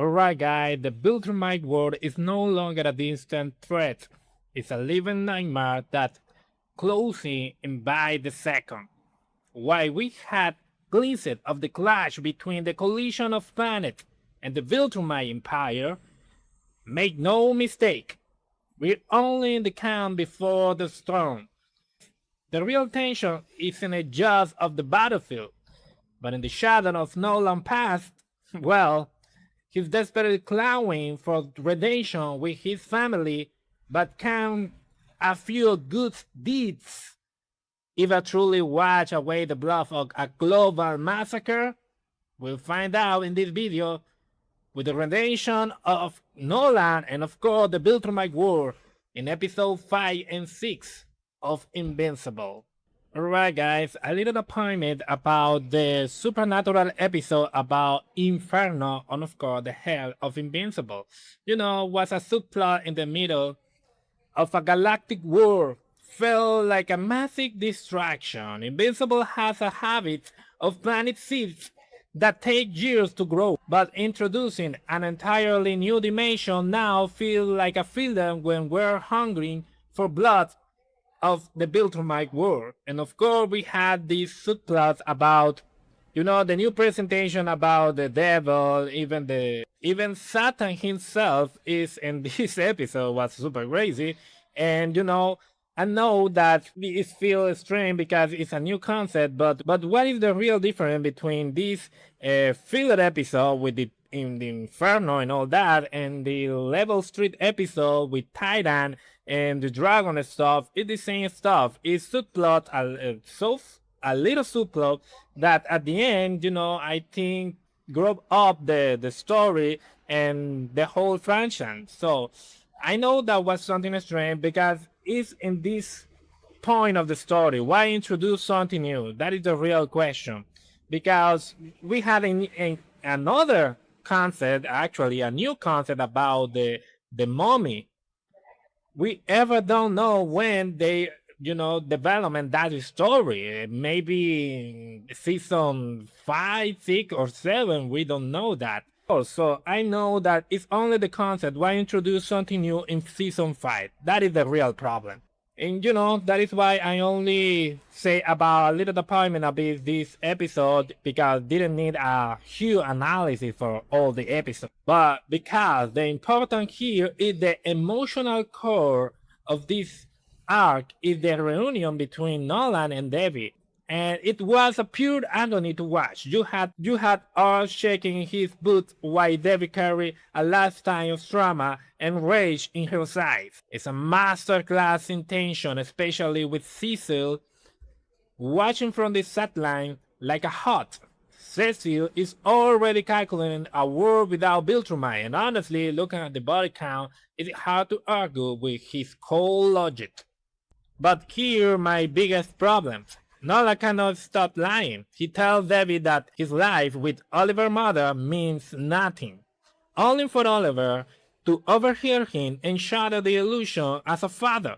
Alright guys, the Viltrumite world is no longer a distant threat. It's a living nightmare that closing in by the second. While we had glimpses of the clash between the collision of planet and the Viltrumite Empire, make no mistake, we're only in the calm before the storm. The real tension isn't just of the battlefield, but in the shadow of Nolan past. Well, he's desperately clawing for redemption with his family, but can a few good deeds ever truly wash away the blood of a global massacre? We'll find out in this video with the redemption of Nolan and of course the Viltrumite War in episode 5 and 6 of Invincible. Alright guys, a little appointment about the supernatural episode about Inferno and of course the hell of Invincible. Was a subplot in the middle of a galactic war. Felt like a massive distraction. Invincible has a habit of planting seeds that take years to grow, but introducing an entirely new dimension now feels like a feeling when we're hungry for blood of the Viltrumite War. And of course we had these subplots about the new presentation about the devil, even Satan himself is in this episode was super crazy. And I know that it feels strange because it's a new concept, but what is the real difference between this filler episode with the Inferno and all that, and the Level Street episode with Titan and the dragon and stuff? It's the same stuff. It's subplot, a little subplot that at the end, I think grow up the story and the whole franchise. So I know that was something strange because it's in this point of the story. Why introduce something new? That is the real question. Because we had another concept, actually a new concept about the mummy. We ever don't know when they development that story. Maybe season 5, 6 or 7, we don't know that. So I know that it's only the concept. Why introduce something new in season 5? That is the real problem. And that is why I only say about a little disappointment about this episode, because didn't need a huge analysis for all the episodes. But because the important here is the emotional core of this arc is the reunion between Nolan and Debbie. And it was a pure agony to watch. You had Earth shaking his boots while Debbie carried a lifetime of trauma and rage in her eyes. It's a masterclass in tension, especially with Cecil watching from the sideline like a hawk. Cecil is already calculating a world without Viltrumite, and honestly, looking at the body count, it's hard to argue with his cold logic. But here my biggest problem. Nolan cannot stop lying. He tells Debbie that his life with Oliver's mother means nothing, only for Oliver to overhear him and shatter the illusion as a father.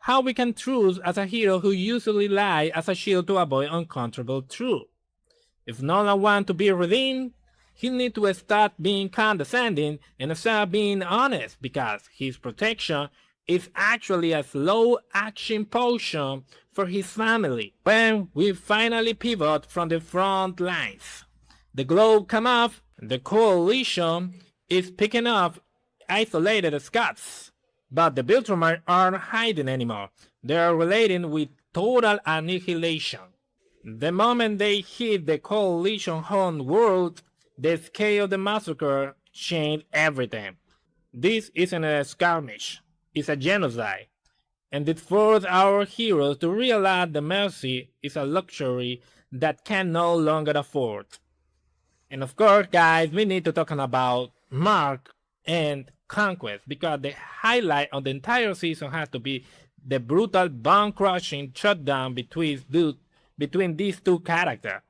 How we can trust as a hero who usually lies as a shield to avoid uncomfortable truth. If Nolan wants to be redeemed, he needs to start being condescending and start being honest, because his protection is actually a slow action potion for his family. When we finally pivot from the front lines, the globe come off, the coalition is picking up isolated Scots. But the Viltrumite aren't hiding anymore. They are relating with total annihilation. The moment they hit the coalition home world, the scale of the massacre changed everything. This isn't a skirmish. Is a genocide, and it forced our heroes to realize the mercy is a luxury that can no longer afford. And of course, guys, we need to talk about Mark and Conquest, because the highlight of the entire season has to be the brutal bone-crushing shutdown between these two characters.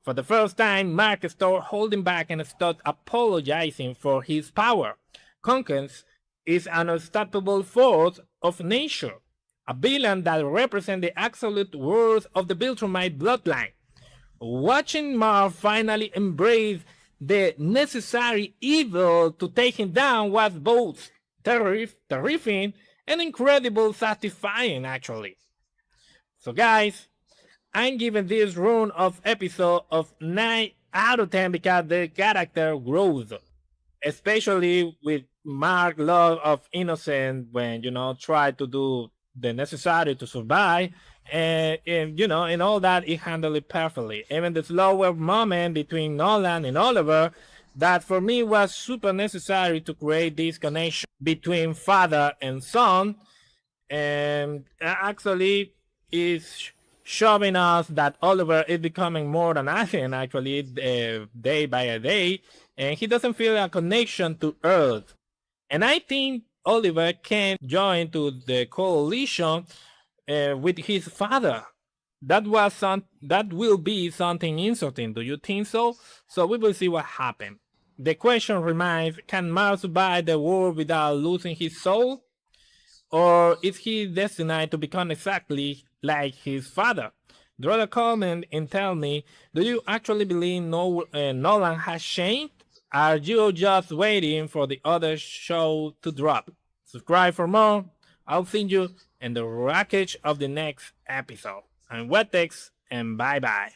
For the first time, Mark started holding back and started apologizing for his power. Conquest is an unstoppable force of nature, a villain that represents the absolute worth of the Viltrumite bloodline. Watching Marv finally embrace the necessary evil to take him down was both terrifying and incredible satisfying, actually. So guys, I'm giving this run of episode of 9 out of 10 because the character grows, especially with Mark love of innocent when try to do the necessary to survive, and all that he handled it perfectly. Even the slower moment between Nolan and Oliver, that for me was super necessary to create this connection between father and son, and actually is showing us that Oliver is becoming more than nothing actually day by day, and he doesn't feel a connection to Earth. And I think Oliver can join to the coalition with his father. That will be something interesting. Do you think so? So we will see what happens. The question remains: can Mars survive the war without losing his soul, or is he destined to become exactly like his father? Draw a comment and tell me: do you actually believe Nolan has changed? Are you just waiting for the other show to drop? Subscribe for more. I'll see you in the wreckage of the next episode. I'm Wetex, and bye bye.